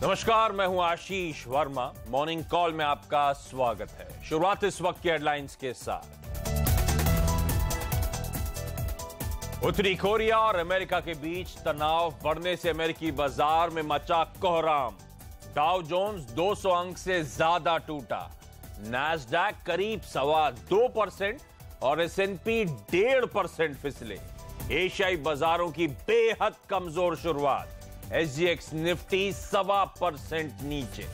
नमस्कार, मैं हूं आशीष वर्मा। मॉर्निंग कॉल में आपका स्वागत है। शुरुआत इस वक्त की हेडलाइंस के साथ। उत्तरी कोरिया और अमेरिका के बीच तनाव बढ़ने से अमेरिकी बाजार में मचा कोहराम। डाउ जोन्स 200 अंक से ज्यादा टूटा। नैस्डैक करीब 2.25% और S&P 1.5% फिसले। एशियाई बाजारों की बेहद कमजोर शुरुआत। SGX निफ्टी 1.25% नीचे।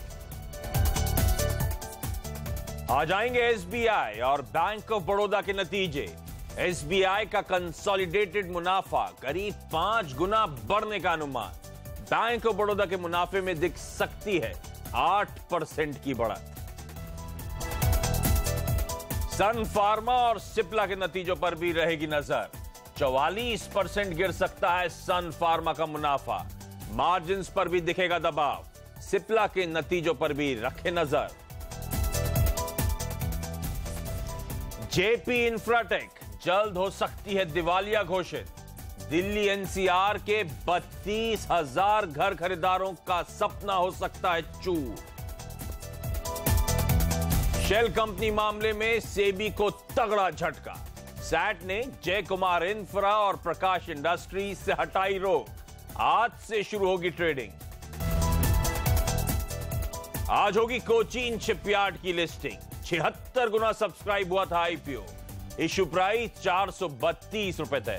आ जाएंगे SBI और बैंक ऑफ बड़ौदा के नतीजे। SBI का कंसोलिडेटेड मुनाफा करीब 5 गुना बढ़ने का अनुमान। बैंक ऑफ बड़ौदा के मुनाफे में दिख सकती है 8% की बढ़त। सन फार्मा और सिप्ला के नतीजों पर भी रहेगी नजर। 44% गिर सकता है सन फार्मा का मुनाफा। मार्जिन्स पर भी दिखेगा दबाव। सिप्ला के नतीजों पर भी रखे नजर। जेपी इंफ्राटेक जल्द हो सकती है दिवालिया घोषित। दिल्ली NCR के 32,000 घर खरीदारों का सपना हो सकता है चूर। शेल कंपनी मामले में सेबी को तगड़ा झटका। सैट ने जय कुमार इंफ्रा और प्रकाश इंडस्ट्रीज से हटाई रोक। आज से शुरू होगी ट्रेडिंग। आज होगी कोचीन शिपयार्ड की लिस्टिंग। 76 गुना सब्सक्राइब हुआ था IPO। इश्यू प्राइस 432 रुपए थे।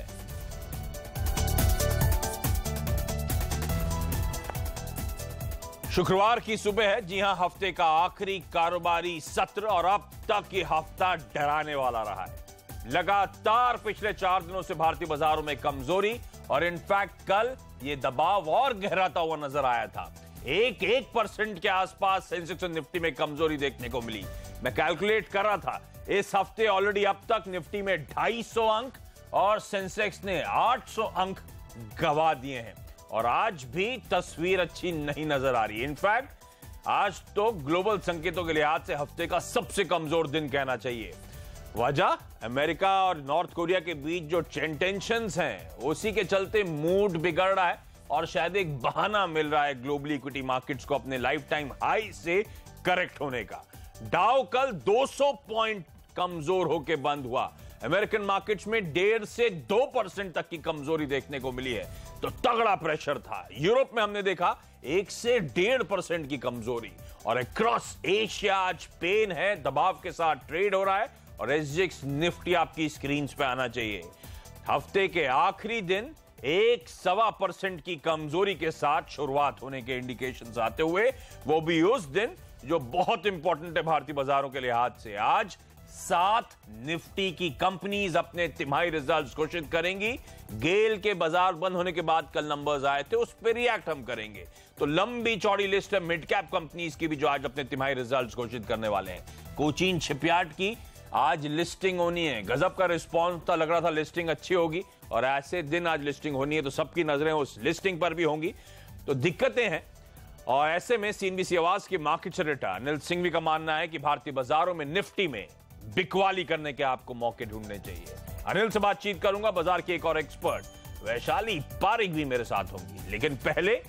शुक्रवार की सुबह है। जी हां, हफ्ते का आखिरी कारोबारी सत्र और अब तक ये हफ्ता डराने वाला रहा है। लगातार पिछले 4 दिनों से भारतीय बाजारों में कमजोरी और इनफैक्ट कल ये दबाव और गहराता हुआ नजर आया था। 1% के आसपास सेंसेक्स और निफ्टी में कमजोरी देखने को मिली। मैं कैलकुलेट कर रहा था, इस हफ्ते ऑलरेडी अब तक निफ्टी में 250 अंक और सेंसेक्स ने 800 अंक गवा दिए हैं और आज भी तस्वीर अच्छी नहीं नजर आ रही। इनफैक्ट आज तो ग्लोबल संकेतों के लिहाज से हफ्ते का सबसे कमजोर दिन कहना चाहिए। वजह अमेरिका और नॉर्थ कोरिया के बीच जो टेंशंस हैं, उसी के चलते मूड बिगड़ रहा है और शायद एक बहाना मिल रहा है ग्लोबल इक्विटी मार्केट्स को अपने लाइफ टाइम हाई से करेक्ट होने का। डाउ कल 200 पॉइंट कमजोर होकर बंद हुआ। अमेरिकन मार्केट्स में 1.5 से 2% तक की कमजोरी देखने को मिली है, तो तगड़ा प्रेशर था। यूरोप में हमने देखा 1 से 1.5% की कमजोरी और अक्रॉस एशिया आज पेन है, दबाव के साथ ट्रेड हो रहा है और SGX निफ्टी आपकी स्क्रीन पे आना चाहिए। हफ्ते के आखिरी दिन 1.25% की कमजोरी के साथ शुरुआत होने के इंडिकेशंस आते हुए, वो भी उस दिन जो बहुत इंपॉर्टेंट है भारतीय बाजारों के लिहाज से। आज 7 निफ्टी की कंपनीज अपने तिमाही रिजल्ट्स घोषित करेंगी। गेल के बाजार बंद होने के बाद कल नंबर्स आए थे, उस पर रिएक्ट हम करेंगे। तो लंबी चौड़ी लिस्ट है मिड कैप कंपनीज की भी जो आज अपने तिमाही रिजल्ट्स घोषित करने वाले हैं। कोचीन शिपयार्ड की आज लिस्टिंग होनी है। गजब का रिस्पॉन्स था, लग रहा था लिस्टिंग अच्छी होगी और ऐसे दिन आज लिस्टिंग होनी है तो सबकी नजरें उस लिस्टिंग पर भी होंगी। तो दिक्कतें हैं और ऐसे में CNBC आवाज की मार्केट सेक्रेटरी अनिल सिंघवी का मानना है कि भारतीय बाजारों में निफ्टी में बिकवाली करने के आपको मौके ढूंढने चाहिए। अनिल से बातचीत करूंगा। बाजार के एक और एक्सपर्ट वैशाली पारिक भी मेरे साथ होंगी, लेकिन पहले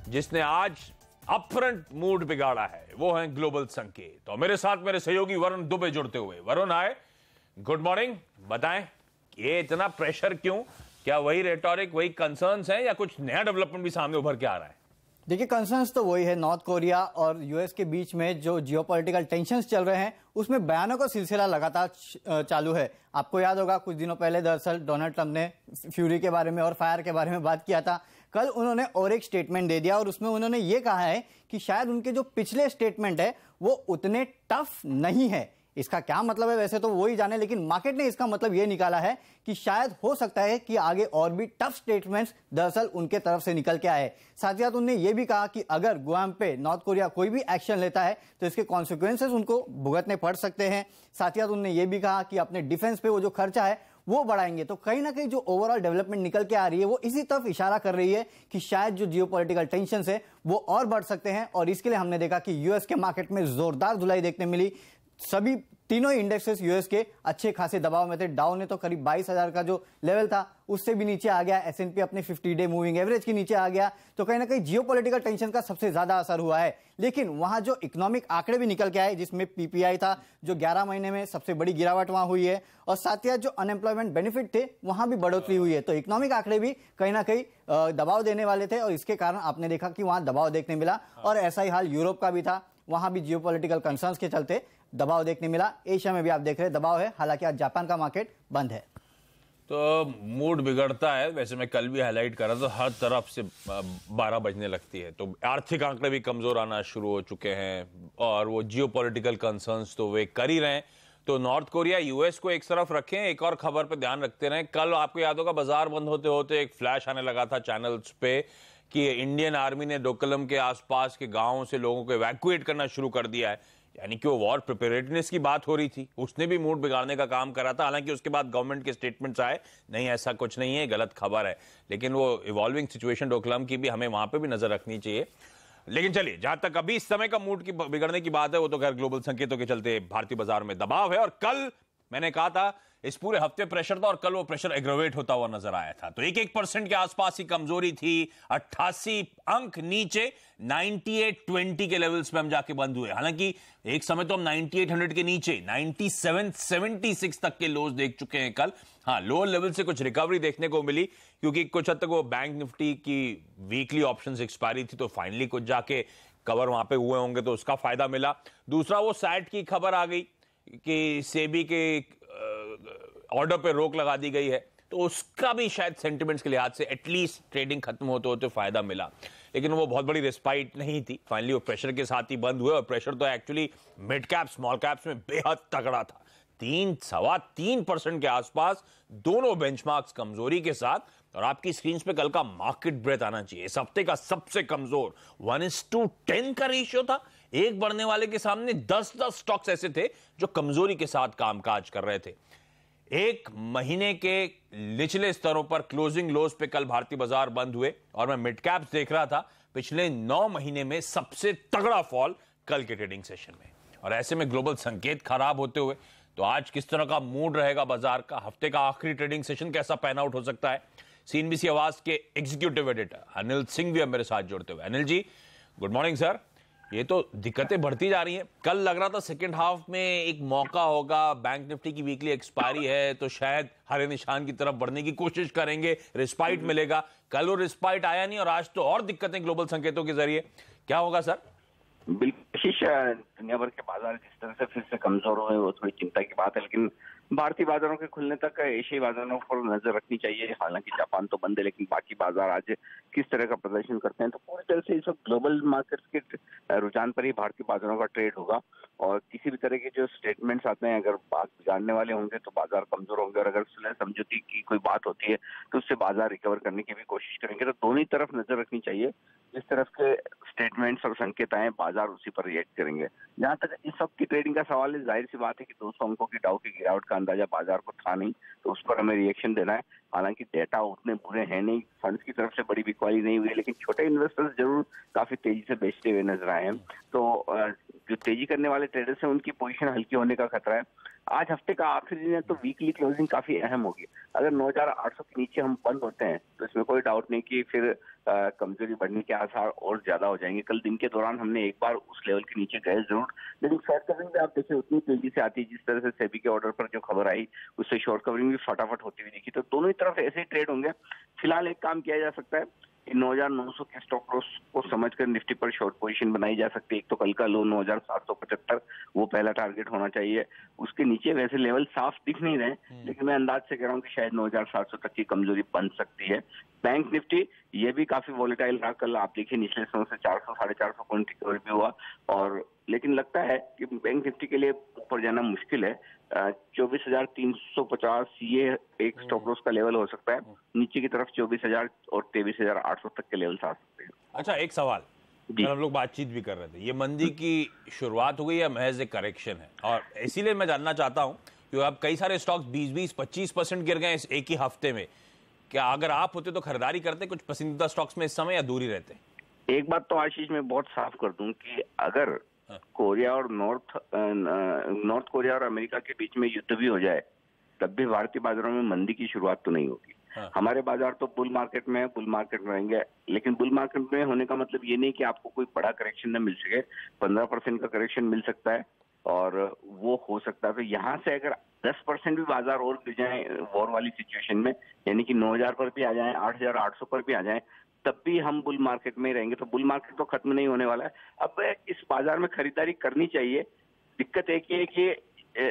जिसने आज अपफ्रंट मूड बिगाड़ा है वो है ग्लोबल संकेत। तो मेरे साथ मेरे सहयोगी वरुण दुबे जुड़ते हुए। वरुण आए, गुड मॉर्निंग। बताएं ये इतना प्रेशर क्यों? क्या वही रेटोरिक, वही कंसर्न्स हैं या कुछ नया डेवलपमेंट भी सामने उभर के आ रहा है? देखिए, कंसर्न्स तो वही है। नॉर्थ कोरिया और यूएस के बीच में जो जियोपॉलिटिकल टेंशंस चल रहे हैं, उसमें बयानों का सिलसिला लगातार चालू है। आपको याद होगा कुछ दिनों पहले दरअसल डोनाल्ड ट्रंप ने फ्यूरी के बारे में और फायर के बारे में बात किया था। कल उन्होंने और एक स्टेटमेंट दे दिया और उसमें उन्होंने ये कहा है कि शायद उनके जो पिछले स्टेटमेंट है वो उतने टफ नहीं है। इसका क्या मतलब है वैसे तो वो ही जाने, लेकिन मार्केट ने इसका मतलब ये निकाला है कि शायद हो सकता है कि आगे और भी टफ स्टेटमेंट्स दरअसल उनके तरफ से निकल के आए। साथ ही साथ उन्होंने ये भी कहा कि अगर गुआम पे नॉर्थ कोरिया कोई भी एक्शन लेता है तो इसके कॉन्सिक्वेंसेस उनको भुगतने पड़ सकते हैं। साथ ही साथ उन्होंने ये भी कहा कि अपने डिफेंस पे वो जो खर्चा है वो बढ़ाएंगे। तो कहीं ना कहीं जो ओवरऑल डेवलपमेंट निकल के आ रही है वो इसी तरफ इशारा कर रही है कि शायद जो जियोपॉलिटिकल टेंशंस है वो और बढ़ सकते हैं। और इसके लिए हमने देखा कि यूएस के मार्केट में जोरदार धुलाई देखने मिली। सभी तीनों इंडेक्सेस यूएस के अच्छे खासे दबाव में थे। डाउ ने तो करीब 22,000 का जो लेवल था उससे भी नीचे आ गया, एसएनपी अपने 50 डे मूविंग एवरेज के नीचे आ गया। तो कहीं ना कहीं जियोपॉलिटिकल टेंशन का सबसे ज्यादा असर हुआ है। लेकिन वहां जो इकोनॉमिक आंकड़े भी निकल के आए, जिसमें पीपीआई था जो 11 महीने में सबसे बड़ी गिरावट वहां हुई है, और साथ ही जो अनएम्प्लॉयमेंट बेनिफिट थे वहां भी बढ़ोतरी हुई है। तो इकोनॉमिक आंकड़े भी कहीं ना कहीं दबाव देने वाले थे, और इसके कारण आपने देखा कि वहां दबाव देखने मिला। और ऐसा ही हाल यूरोप का भी था, वहां भी जियोपॉलिटिकल कंसर्न्स के चलते दबाव देखने मिला। एशिया में भी आप देख रहे हैं दबाव है, हालांकि आज जापान का मार्केट बंद है। तो मूड बिगड़ता है। वैसे मैं कल भी हाईलाइट कर रहा था, हर तरफ से 12 बजने लगती है। तो आर्थिक आंकड़े भी कमजोर आना शुरू हो चुके हैं, और वो जियोपॉलिटिकल कंसर्न्स तो वे कर ही रहे हैं। तो नॉर्थ कोरिया यूएस को एक तरफ रखें, एक और खबर पे ध्यान रखते रहें। कल आपको याद होगा बाजार बंद होते होते एक फ्लैश आने लगा था चैनल्स पे कि इंडियन आर्मी ने डोकलम के आसपास के गांवों से लोगों को इवैक्यूएट करना शुरू कर दिया है। यानी कि वो वॉर प्रिपेरेडनेस की बात हो रही थी, उसने भी मूड बिगाड़ने का काम करा था। हालांकि उसके बाद गवर्नमेंट के स्टेटमेंट्स आए, नहीं ऐसा कुछ नहीं है, गलत खबर है। लेकिन वो इवॉल्विंग सिचुएशन डोकलम की भी हमें वहां पे भी नजर रखनी चाहिए। लेकिन चलिए, जहां तक अभी इस समय का मूड की बिगड़ने की बात है, वो तो खैर ग्लोबल संकेतों के चलते भारतीय बाजार में दबाव है। और कल मैंने कहा था इस पूरे हफ्ते प्रेशर था, और कल वो प्रेशर एग्रोवेट होता हुआ नजर आया था। तो 1% के आसपास ही कमजोरी थी, 88 अंक नीचे 9820 के लेवल्स पे हम जाके बंद हुए। हालांकि एक समय तो हम 9800 के नीचे 9776 तक के लोज देख चुके हैं कल। हाँ, लोअर लेवल से कुछ रिकवरी देखने को मिली, क्योंकि कुछ हद तक वो बैंक निफ्टी की वीकली ऑप्शंस एक्सपायरी थी, तो फाइनली कुछ जाके कवर वहां पे हुए होंगे, तो उसका फायदा मिला। दूसरा, वो सैट की खबर आ गई कि सेबी के ऑर्डर पे रोक लगा दी गई है, तो उसका भी शायद सेंटिमेंट्स के लिहाज से एटलीस्ट ट्रेडिंग खत्म होते होते फायदा मिला। लेकिन वो बहुत बड़ी रिस्पाइट नहीं थी, फाइनली वो प्रेशर के साथ ही बंद हुए। और प्रेशर तो actually mid cap small caps में बेहद तगड़ा था, 3.25% के आसपास दोनों बेंचमार्क्स कमजोरी के साथ। और आपकी स्क्रीन पे कल का मार्केट ब्रेथ आना चाहिए। इस हफ्ते का सबसे कमजोर 1:10 का रेशियो था। एक बढ़ने वाले के सामने 10 स्टॉक्स ऐसे थे जो कमजोरी के साथ कामकाज कर रहे थे। एक महीने के निचले स्तरों पर क्लोजिंग लोज पे कल भारतीय बाजार बंद हुए, और मैं मिड कैप्स देख रहा था, पिछले 9 महीने में सबसे तगड़ा फॉल कल के ट्रेडिंग सेशन में। और ऐसे में ग्लोबल संकेत खराब होते हुए, तो आज किस तरह का मूड रहेगा बाजार का, हफ्ते का आखिरी ट्रेडिंग सेशन कैसा पैन आउट हो सकता है। सीएनबीसी आवाज के एग्जीक्यूटिव एडिटर अनिल सिंह भी अब मेरे साथ जुड़ते हुए। Anil ji, good morning sir. ये तो दिक्कतें बढ़ती जा रही हैं। कल लग रहा था सेकंड हाफ में एक मौका होगा, बैंक निफ्टी की वीकली एक्सपायरी है तो शायद हरे निशान की तरफ बढ़ने की कोशिश करेंगे, रिस्पाइट मिलेगा। कल वो रिस्पाइट आया नहीं, और आज तो और दिक्कतें ग्लोबल संकेतों के जरिए। क्या होगा सर? बिल्कुल, दुनिया भर के बाजार जिस तरह से फिर से कमजोर हुए वो थोड़ी चिंता की बात है। लेकिन भारतीय बाजारों के खुलने तक एशियाई बाजारों पर नजर रखनी चाहिए। हालांकि जापान तो बंद है, लेकिन बाकी बाजार आज किस तरह का प्रदर्शन करते हैं, तो पूरी तरह से इस वक्त ग्लोबल मार्केट्स के रुझान पर ही भारतीय बाजारों का ट्रेड होगा। और किसी भी तरह के जो स्टेटमेंट्स आते हैं, अगर बात बिगाड़ने वाले होंगे तो बाजार कमजोर होंगे, और अगर सुलह समझौते की कोई बात होती है तो उससे बाजार रिकवर करने की भी कोशिश करेंगे। तो दोनों ही तरफ नजर रखनी चाहिए। जिस तरफ के स्टेटमेंट्स और संकेत आए, बाजार उसी पर रिएक्ट करेंगे। जहां तक इस वक्त की ट्रेडिंग का सवाल है, जाहिर सी बात है कि 200 अंकों की डाउ की गिरावट का अंदाजा बाजार को था नहीं, तो उस पर हमें रिएक्शन देना है। हालांकि डेटा उतने बुरे हैं नहीं, फंड्स की तरफ से बड़ी बिकवाली नहीं हुई है, लेकिन छोटे इन्वेस्टर्स जरूर काफी तेजी से बेचते हुए नजर आए हैं। तो जो तेजी करने वाले ट्रेडर्स हैं उनकी पोजीशन हल्की होने का खतरा है। आज हफ्ते का आखिरी दिन है, तो वीकली क्लोजिंग काफी अहम होगी। अगर 9800 के नीचे हम बंद होते हैं तो इसमें कोई डाउट नहीं कि फिर कमजोरी बढ़ने के आसार और ज्यादा हो जाएंगे। कल दिन के दौरान हमने एक बार उस लेवल के नीचे गए जरूर, लेकिन शॉर्ट कवरिंग भी आप देखिए उतनी तेजी से आती है जिस तरह से सेबी के ऑर्डर पर जो खबर आई उससे शॉर्ट कवरिंग भी फटाफट होती हुई दिखी। तो दोनों ही तरफ ऐसे ही ट्रेड होंगे। फिलहाल एक काम किया जा सकता है कि 9900 के स्टॉक लॉस को समझकर निफ्टी पर शॉर्ट पोजीशन बनाई जा सकती है। एक तो कल का लो 9775, वो पहला टारगेट होना चाहिए। उसके नीचे वैसे लेवल साफ दिख नहीं रहे, लेकिन मैं अंदाज से कह रहा हूँ कि शायद 9700 तक की कमजोरी बन सकती है। बैंक निफ्टी ये भी काफी वॉलेटाइल रहा। कल आप देखिए निचले स्तरों से 400 450 पॉइंट रिकवर भी हुआ, और लेकिन लगता है कि बैंक निफ्टी के लिए ऊपर जाना मुश्किल है। 24,350 ये एक स्टॉप लॉस का लेवल हो सकता है। नीचे की तरफ 24,000 और 23,800 तक के लेवल आ सकते हैं। अच्छा, एक सवाल, हम लोग बातचीत भी कर रहे थे, ये मंदी की शुरुआत हो गई या महज एक करेक्शन है? और इसीलिए मैं जानना चाहता हूं कि अब कई सारे स्टॉक्स 20-25% गिर गए इस एक ही हफ्ते में। क्या अगर आप होते तो खरीदारी करते कुछ पसंदीदा स्टॉक्स में इस समय, या दूर ही रहते? एक बात तो आशीष मैं बहुत साफ कर दूं कि अगर कोरिया और नॉर्थ कोरिया और अमेरिका के बीच में युद्ध भी हो जाए, तब भी भारतीय बाजारों में मंदी की शुरुआत तो नहीं होगी। हमारे बाजार तो बुल मार्केट में है, बुल मार्केट में रहेंगे, लेकिन बुल मार्केट में होने का मतलब ये नहीं कि आपको कोई बड़ा करेक्शन न मिल सके। 15% का करेक्शन मिल सकता है और वो हो सकता है। तो यहाँ से अगर 10% भी बाजार और गिर जाए वॉर वाली सिचुएशन में, यानी कि 9,000 पर भी आ जाए, 8,800 पर भी आ जाए, तब भी हम बुल मार्केट में ही रहेंगे। तो बुल मार्केट तो खत्म नहीं होने वाला है। अब इस बाजार में खरीदारी करनी चाहिए। दिक्कत एक ही है कि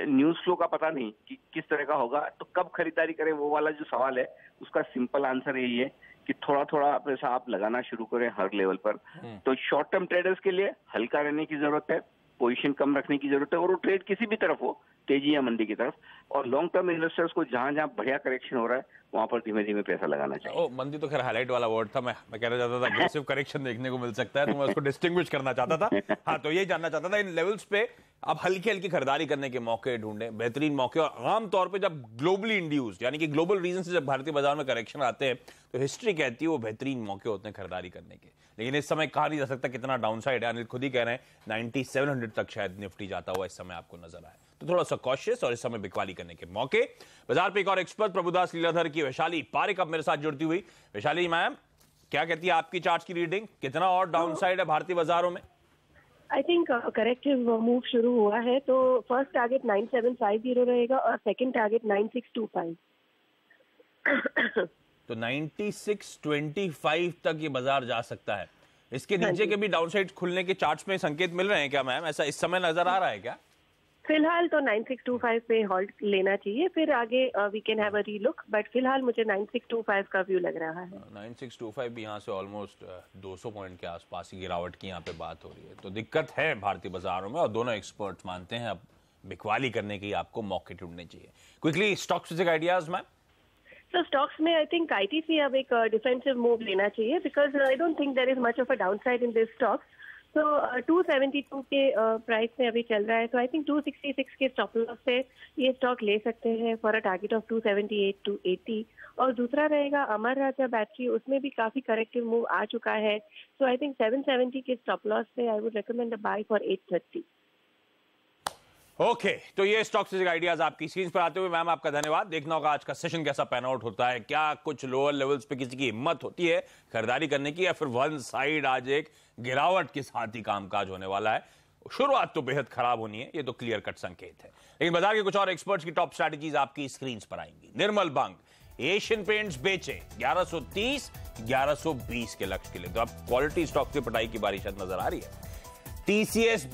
न्यूज फ्लो का पता नहीं कि किस तरह का होगा, तो कब खरीदारी करें, वो वाला जो सवाल है उसका सिंपल आंसर यही है कि थोड़ा थोड़ा पैसा आप लगाना शुरू करें हर लेवल पर। तो शॉर्ट टर्म ट्रेडर्स के लिए हल्का रहने की जरूरत है, पोजीशन कम रखने की जरूरत है, और वो ट्रेड किसी भी तरफ हो, तेजी या मंदी की तरफ। और लॉन्ग टर्म इन्वेस्टर्स को जहां जहां बढ़िया करेक्शन हो रहा है वहां पर धीमे धीमे पैसा लगाना चाहिए। मंदी तो खैर हाईलाइट वाला वर्ड था, मैं कहना चाहता था अग्रेसिव करेक्शन देखने को मिल सकता है, तो मैं उसको डिस्टिंग्विश करना चाहता था। हाँ, तो ये जानना चाहता था इन लेवल्स पे अब हल्की हल्की खरीदारी करने के मौके ढूंढे, बेहतरीन मौके। और आमतौर पे जब ग्लोबली इंड्यूस्ड यानी कि ग्लोबल रीजन से जब भारतीय बाजार में करेक्शन आते हैं तो हिस्ट्री कहती है वो बेहतरीन मौके होते हैं खरीदारी करने के। लेकिन इस समय कहा नहीं जा सकता कितना डाउनसाइड है। अनिल खुद ही कह रहे हैं 9700 तक शायद निफ्टी जाता हुआ इस समय आपको नजर आए, तो थोड़ा सा कॉशियस और इस समय बिकवाली करने के मौके। बाजार पे एक और एक्सपर्ट प्रभुदास लीलाधर की वैशाली पारिक अब मेरे साथ जुड़ती हुई। वैशाली मैम, क्या कहती है आपकी चार्ट की रीडिंग, कितना और डाउनसाइड है भारतीय बाजारों में? आई थिंक करेक्टिव मूव शुरू हुआ है, तो फर्स्ट टारगेट 9750 रहेगा और सेकंड टारगेट 9625। तो 9625 तक ये बाजार जा सकता है। इसके नीचे के भी डाउनसाइड खुलने के चार्ट्स में संकेत मिल रहे हैं क्या मैम? ऐसा इस समय नजर आ रहा है क्या? फिलहाल तो 9625 पे होल्ड लेना चाहिए, फिर आगे we can have a relook, but फिलहाल मुझे 9625 का व्यू लग रहा है। 9625 भी यहाँ से ऑलमोस्ट 200 पॉइंट के आसपास की गिरावट की यहाँ पे बात हो रही है। तो दिक्कत है भारतीय बाजारों में और दोनों एक्सपर्ट्स मानते हैं अब बिकवाली करने के आपको मौके ढूंढने चाहिए। Quickly stock specific ideas ma'am? तो स्टॉक्स में आई थिंक आईटीसी अब एक डिफेंसिव मूव लेना चाहिए, because I don't think there is much of a downside in this stock. तो 272 के प्राइस में अभी चल रहा है, तो आई थिंक 266 के स्टॉप लॉस से ये स्टॉक ले सकते हैं for a target of 278 to 80। और दूसरा रहेगा अमर राजा बैटरी, उसमें भी काफी करेक्टिव मूव आ चुका है, सो आई थिंक 770 के स्टॉप लॉस से I would recommend a buy for 830। Okay, तो ये स्टॉक स्पेसिफिक आइडियाज आपकी स्क्रीन पर आते हुए मैम आपका धन्यवाद। देखना होगा आज का सेशन कैसा पैन आउट होता है, क्या कुछ लोअर लेवल्स पे किसी की हिम्मत होती है खरीदारी करने की, या फिर वन साइड आज एक गिरावट के साथ ही कामकाज होने वाला है। शुरुआत तो बेहद खराब होनी है, ये तो क्लियर कट संकेत है। लेकिन बाजार के कुछ और एक्सपर्ट्स की टॉप स्ट्रैटेजीज आपकी स्क्रीन पर आएंगी। निर्मल बंग एशियन पेंट्स बेचे 1130 1120 के लक्ष्य के लिए, तो अब क्वालिटी स्टॉक की पिटाई की बारिश नजर आ रही है। टीसीएस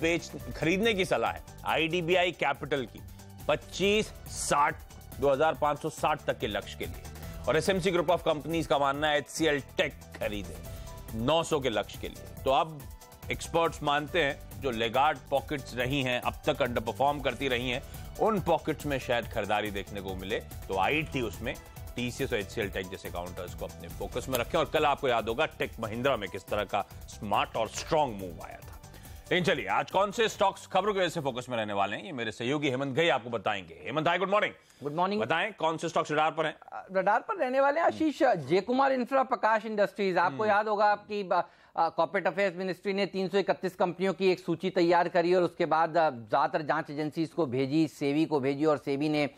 खरीदने की सलाह है आईडीबीआई कैपिटल की 2560 तक के लक्ष्य के लिए, और एसएमसी ग्रुप ऑफ कंपनीज का मानना है एचसीएल टेक खरीदे 900 के लक्ष्य के लिए। तो अब एक्सपर्ट्स मानते हैं जो लेगार्ड पॉकेट्स रही हैं, अब तक अंडर परफॉर्म करती रही हैं, उन पॉकेट्स में शायद खरीदारी देखने को मिले। तो आईटी उसमें टीसीएस और एचसीएल टेक जैसे काउंटर्स को अपने फोकस में रखें। और कल आपको याद होगा टेक महिंद्रा में किस तरह का स्मार्ट और स्ट्रॉन्ग मूव आया था। लेकिन चलिए आज कौन से स्टॉक्स खबरों की वजह से फोकस में रहने वाले हैं, ये मेरे सहयोगी हेमंत घई आपको बताएंगे। Hemant high, good morning. Good morning. बताएं कौन से स्टॉक्स रडार पर हैं? रडार पर रहने वाले हैं आशीष, जे कुमार इंफ्रा, प्रकाश इंडस्ट्रीज। आपको याद होगा आपकी कॉर्पोरेट अफेयर्स मिनिस्ट्री ने 331 कंपनियों की एक सूची तैयार करी और उसके बाद ज्यादातर जांच एजेंसीज को भेजी, सेबी को भेजी, और सेबी ने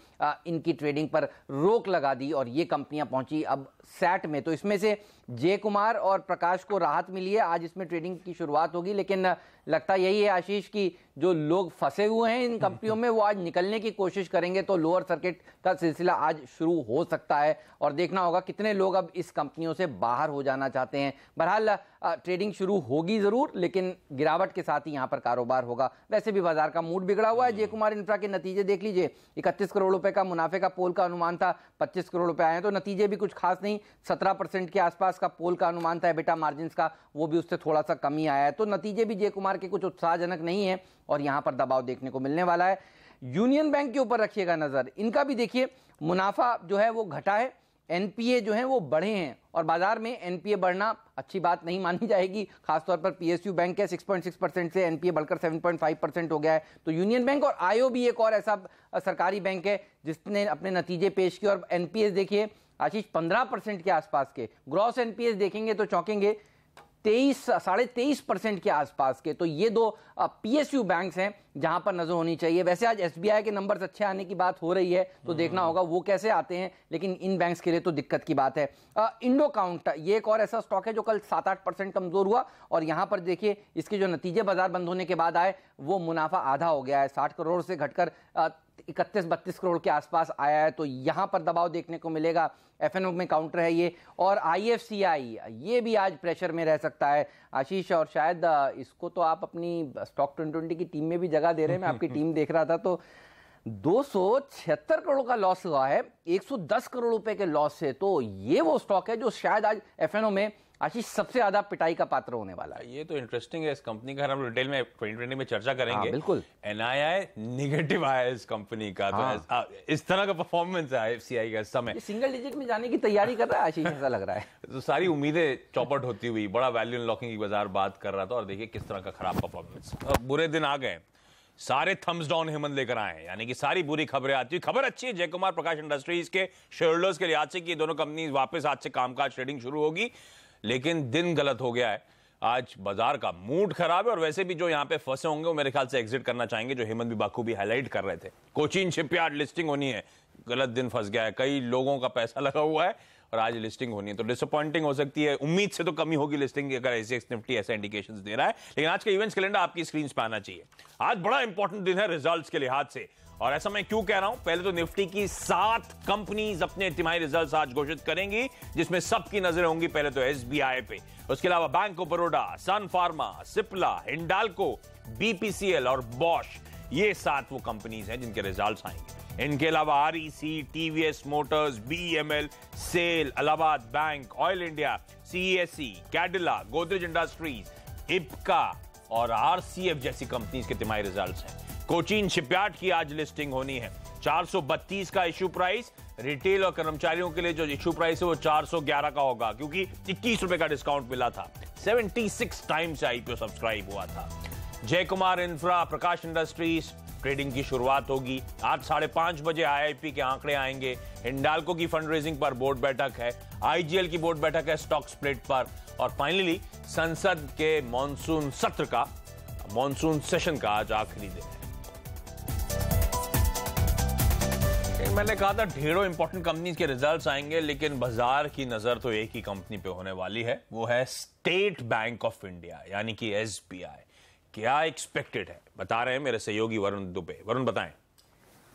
इनकी ट्रेडिंग पर रोक लगा दी और ये कंपनियां पहुंची अब सैट में। तो इसमें से जे कुमार और प्रकाश को राहत मिली है, आज इसमें ट्रेडिंग की शुरुआत होगी। लेकिन लगता यही है आशीष कि जो लोग फंसे हुए हैं इन कंपनियों में वो आज निकलने की कोशिश करेंगे, तो लोअर सर्किट का सिलसिला आज शुरू हो सकता है और देखना होगा कितने लोग अब इस कंपनियों से बाहर हो जाना चाहते हैं। बहरहाल ट्रेडिंग शुरू होगी जरूर, लेकिन गिरावट के साथ ही यहाँ पर कारोबार होगा। वैसे भी बाजार का मूड बिगड़ा हुआ है। जे कुमार इंफ्रा के नतीजे देख लीजिए, 31 करोड़ रुपए का मुनाफे का पोल का अनुमान था, 25 करोड़ रुपए आए, तो नतीजे भी कुछ खास नहीं। 17% के आसपास का पोल का अनुमान था एबिटा मार्जिन्स का, वो भी उससे थोड़ा सा कमी आया है। तो नतीजे भी जे कुमार के कुछ उत्साहजनक नहीं है और यहां पर दबाव देखने को मिलने वाला है। यूनियन बैंक के ऊपर रखिएगा नजर, इनका भी देखिए मुनाफा जो है वो घटा है, एनपीए जो है वो बढ़े हैं और बाजार में एनपीए बढ़ना अच्छी बात नहीं मानी जाएगी। खासतौर पर पीएसयू बैंक है 6.6% से एनपीए बढ़कर 7.5% हो गया है। तो यूनियन बैंक और आईओबी एक और ऐसा सरकारी बैंक है जिसने अपने नतीजे पेश किए और एनपीएस देखिए आशीष 15% के आसपास के, ग्रॉस एनपीएस देखेंगे तो चौंकेंगे 23.5% के आसपास के। तो ये दो PSU बैंक्स हैं जहां पर नजर होनी चाहिए। वैसे आज SBI के नंबर्स अच्छे आने की बात हो रही है, तो देखना होगा वो कैसे आते हैं, लेकिन इन बैंक्स के लिए तो दिक्कत की बात है। इंडो काउंट ये एक और ऐसा स्टॉक है जो कल 7-8% कमजोर हुआ, और यहां पर देखिए इसके जो नतीजे बाजार बंद होने के बाद आए वो मुनाफा आधा हो गया है, 60 करोड़ से घटकर 31-32 करोड़ के आसपास आया है। तो यहां पर दबाव देखने को मिलेगा। FNO में काउंटर है ये, और IFCI ये भी आज प्रेशर में रह सकता है आशीष, और शायद इसको तो आप अपनी स्टॉक 2020 की टीम में भी जगह दे रहे हैं। मैं आपकी टीम देख रहा था तो 276 करोड़ का लॉस हुआ है 110 करोड़ रुपए के लॉस से। तो ये वो स्टॉक है जो शायद आज FNO में आशीष सबसे ज्यादा पिटाई का पात्र होने वाला है। ये तो इंटरेस्टिंग है इस कंपनी का, हम डिटेल में 2020 में चर्चा करेंगे। बिल्कुल। NII नेगेटिव आया इस कंपनी का, तो इस तरह का परफॉर्मेंस है IFCI का इस समय। सिंगल डिजिट में जाने की तैयारी कर रहा है आशीष, ऐसा लग रहा है। तो सारी उम्मीदें चौपट होती हुई, बड़ा वैल्यू अनलॉकिंग की बाजार बात कर रहा था, और देखिए किस तरह का खराब परफॉर्मेंस। बुरे दिन आ गए, सारे थम्स डाउन हेमंत लेकर आए हैं, यानी कि सारी बुरी खबरें आती हुई। खबर अच्छी है जय कुमार प्रकाश इंडस्ट्रीज के शेयर होल्डर्स के लिहाज से कि ये दोनों कंपनी वापस आज से कामकाज ट्रेडिंग शुरू होगी, लेकिन दिन गलत हो गया है। आज बाजार का मूड खराब है, और वैसे भी जो यहां पे फंसे होंगे वो मेरे ख्याल से एग्जिट करना चाहेंगे, जो हेमंत भी बाखूबी हाईलाइट कर रहे थे। कोचीन शिपयार्ड लिस्टिंग होनी है, गलत दिन फंस गया है, कई लोगों का पैसा लगा हुआ है और आज लिस्टिंग होनी है, तो डिसअपॉइंटिंग हो सकती है। उम्मीद से तो कमी होगी लिस्टिंग की, अगर SGX निफ्टी ऐसे इंडिकेशंस दे रहा है। लेकिन आज का इवेंट्स कैलेंडर आपकी स्क्रीन पे आना चाहिए। आज बड़ा इंपॉर्टेंट दिन है रिजल्ट्स के लिहाज से, और ऐसा मैं क्यों कह रहा हूं, पहले तो निफ्टी की 7 कंपनीज अपने तिमाही रिजल्ट्स आज घोषित करेंगी, जिसमें सबकी नजरें होंगी पहले तो SBI पे, उसके अलावा bank of Baroda, Sun Pharma, Cipla, Hindalco, BPCL और बॉश। ये 7 वो कंपनीज हैं जिनके रिजल्ट्स आएंगे। इनके अलावा REC, TVS Motors, BEML, SAIL, Allahabad Bank, Oil India, CESC, Cadila, Godrej Industries, Ipca और RCF जैसी कंपनीज के तिमाही रिजल्ट्स हैं। कोचीन शिपयार्ड की आज लिस्टिंग होनी है। 432 का इश्यू प्राइस, रिटेल और कर्मचारियों के लिए जो इश्यू प्राइस है वो 411 का होगा, क्योंकि 21 रुपए का डिस्काउंट मिला था। 76 टाइम्स IPO सब्सक्राइब हुआ था। जय कुमार इंफ्रा, प्रकाश इंडस्ट्रीज ट्रेडिंग की शुरुआत होगी। आज 5:30 बजे IIP के आंकड़े आएंगे। हिंडाल्को की फंड रेजिंग पर बोर्ड बैठक है, IGL की बोर्ड बैठक है स्टॉक स्प्लिट पर, और फाइनली संसद के मॉनसून सत्र का, मॉनसून सेशन का आज आखिरी दिन है। मैंने कहा था ढेरों इंपॉर्टेंट कंपनीज के रिजल्ट्स आएंगे, लेकिन बाजार की नजर तो एक ही कंपनी पे होने वाली है, वो है स्टेट बैंक ऑफ इंडिया, यानी कि SBI। क्या एक्सपेक्टेड है बता रहे हैं मेरे सहयोगी वरुण दुबे। वरुण बताएं।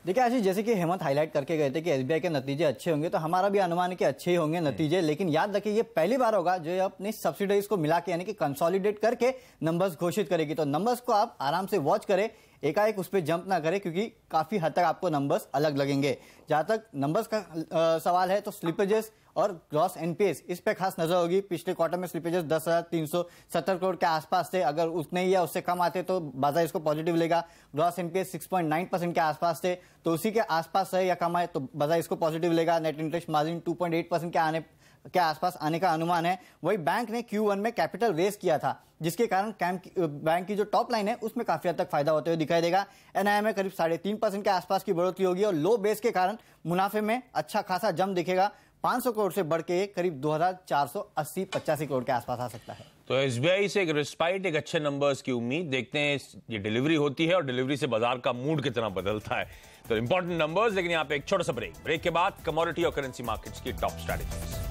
देखिए आशीष, जैसे कि हेमंत हाईलाइट करके गए थे कि SBI के नतीजे अच्छे होंगे, तो हमारा भी अनुमान है कि अच्छे ही होंगे नतीजे। लेकिन याद रखिए ये पहली बार होगा जो अपनी सब्सिडाइज को मिला के, यानी कि कंसोलिडेट करके नंबर्स घोषित करेगी। तो नंबर्स को आप आराम से वॉच करें, एकाएक उस पर जंप ना करें, क्योंकि काफी हद तक आपको नंबर्स अलग लगेंगे। जहां तक नंबर्स का सवाल है, तो स्लिपेजेस और ग्रॉस NPAs इस पे खास नजर होगी। पिछले क्वार्टर में स्लिपेजेस 10,370 करोड़ के आसपास थे, अगर उतने ही या उससे कम आते तो बाजार इसको पॉजिटिव लेगा। ग्रॉस NPAs 6.9% के आसपास थे, तो उसी के आसपास है या कम आए तो बाजार इसको पॉजिटिव लेगा। नेट इंटरेस्ट मार्जिन 2.8% के आसपास आने का अनुमान है। वही बैंक ने Q1 में कैपिटल रेज किया था, जिसके कारण बैंक की जो टॉप लाइन है उसमें काफी हद तक फायदा होते हुए दिखाई देगा। NII में करीब 3.5% के आसपास की बढ़ोतरी होगी, और लो बेस के कारण मुनाफे में अच्छा खासा जंप दिखेगा। 500 करोड़ से बढ़ के करीब 2,480-85 करोड़ के आसपास आ सकता है। तो SBI से एक रिस्पाइट, एक अच्छे नंबर्स की उम्मीद। देखते हैं ये डिलीवरी होती है और डिलीवरी से बाजार का मूड कितना बदलता है। तो इंपॉर्टेंट नंबर्स, लेकिन यहाँ पे एक छोटा सा ब्रेक के बाद कमोडिटी और करेंसी मार्केट्स की टॉप स्ट्रैटेजीज।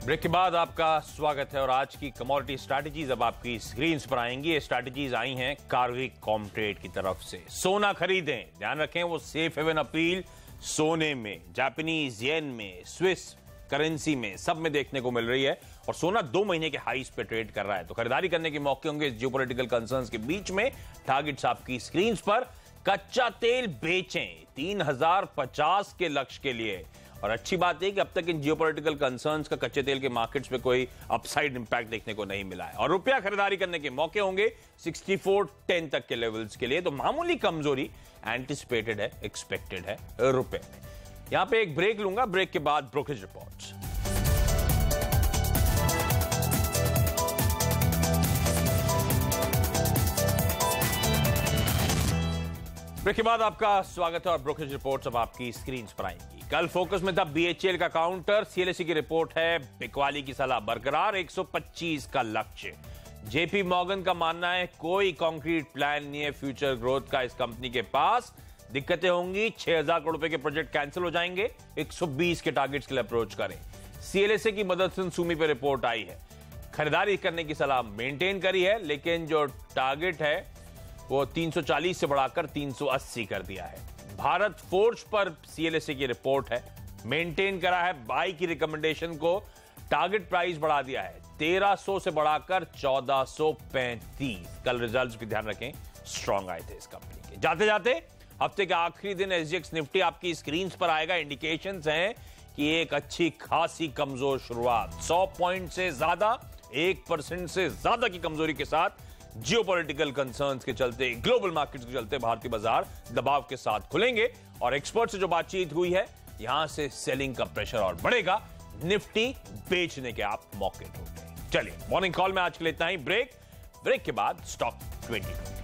ब्रेक के बाद आपका स्वागत है, और आज की कमोडिटी स्ट्रैटेजीज अब आपकी स्क्रीन पर आएंगी। ये स्ट्रैटेजीज आई हैं कार्विक कॉमट्रेड की तरफ से। सोना खरीदें, ध्यान रखें वो सेफ हेवन अपील सोने में, जापानीज येन में, स्विस करेंसी में, सब में देखने को मिल रही है। और सोना 2 महीने के हाईस पे ट्रेड कर रहा है, तो खरीदारी करने के मौके होंगे इस जियोपॉलिटिकल कंसर्न्स के बीच में। टारगेट्स आपकी स्क्रीन पर। कच्चा तेल बेचें 3050 के लक्ष्य के लिए, और अच्छी बात है कि अब तक इन जियोपॉलिटिकल कंसर्न्स का कच्चे तेल के मार्केट्स पे कोई अपसाइड इंपैक्ट देखने को नहीं मिला है। और रुपया खरीदारी करने के मौके होंगे 64.10 तक के लेवल्स के लिए, तो मामूली कमजोरी एंटिसिपेटेड है, एक्सपेक्टेड है रुपए में। यहां पे एक ब्रेक लूंगा, ब्रेक के बाद ब्रोकरेज रिपोर्ट्स। ब्रेक के बाद आपका स्वागत है और ब्रोकरेज रिपोर्ट्स अब आपकी स्क्रीन पर आएंगी। कल फोकस में था BHEL का काउंटर, CLSE की रिपोर्ट है बिकवाली की सलाह बरकरार, 125 का लक्ष्य। JP मॉर्गन का मानना है कोई कॉन्क्रीट प्लान नहीं है फ्यूचर ग्रोथ का इस कंपनी के पास, दिक्कतें होंगी, 6000 करोड़ रुपए के प्रोजेक्ट कैंसिल हो जाएंगे, 120 के टारगेट्स के लिए अप्रोच करें। CLSE की मदद से सुमी पे रिपोर्ट आई है, खरीदारी करने की सलाह मेंटेन करी है, लेकिन जो टारगेट है वो 340 से बढ़ाकर 380 कर दिया है। भारत फोर्ज पर CLSE की रिपोर्ट है, मेंटेन करा है बाई की रिकमेंडेशन को, टारगेट प्राइस बढ़ा दिया है 1300 से बढ़ाकर 1435। कल रिजल्ट्स भी ध्यान रखें स्ट्रांग आए थे इस कंपनी के। जाते जाते हफ्ते के आखिरी दिन SGX निफ्टी आपकी स्क्रीन पर आएगा। इंडिकेशंस हैं कि एक अच्छी खासी कमजोर शुरुआत, 100 पॉइंट से ज्यादा, 1% से ज्यादा की कमजोरी के साथ जियोपॉलिटिकल कंसर्न्स के चलते, ग्लोबल मार्केट्स के चलते भारतीय बाजार दबाव के साथ खुलेंगे और एक्सपर्ट से जो बातचीत हुई है यहां से सेलिंग का प्रेशर और बढ़ेगा, निफ्टी बेचने के आप मौके ढूंढें। चलिए मॉर्निंग कॉल में आज के लिए इतना ही। ब्रेक के बाद स्टॉक 20।